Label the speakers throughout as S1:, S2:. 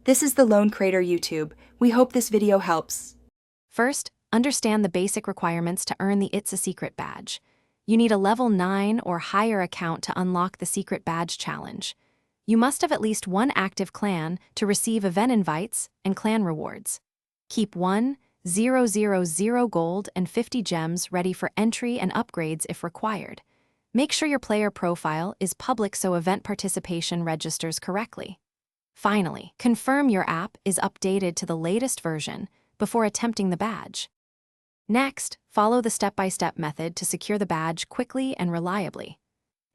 S1: This is the Lone Creator YouTube. We hope this video helps.
S2: First, understand the basic requirements to earn the It's a Secret badge. You need a level 9 or higher account to unlock the Secret Badge Challenge. You must have at least one active clan to receive event invites and clan rewards. Keep 1,000 gold and 50 gems ready for entry and upgrades if required. Make sure your player profile is public so event participation registers correctly. Finally, confirm your app is updated to the latest version before attempting the badge. Next, follow the step-by-step method to secure the badge quickly and reliably.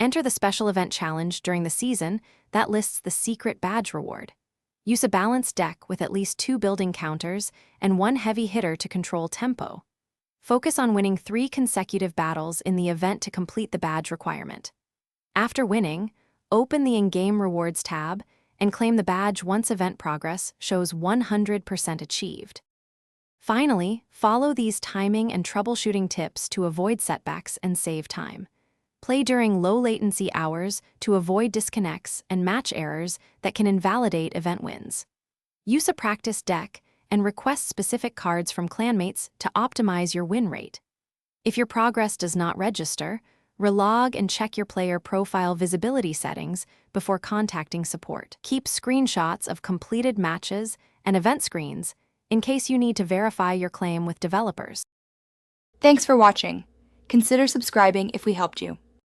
S2: Enter the special event challenge during the season that lists the secret badge reward. Use a balanced deck with at least 2 building counters and 1 heavy hitter to control tempo. Focus on winning 3 consecutive battles in the event to complete the badge requirement. After winning, open the in-game rewards tab and claim the badge once event progress shows 100% achieved. Finally, follow these timing and troubleshooting tips to avoid setbacks and save time. Play during low-latency hours to avoid disconnects and match errors that can invalidate event wins. Use a practice deck and request specific cards from clanmates to optimize your win rate. If your progress does not register, relog and check your player profile visibility settings before contacting support. Keep screenshots of completed matches and event screens in case you need to verify your claim with developers.
S1: Thanks for watching. Consider subscribing if we helped you.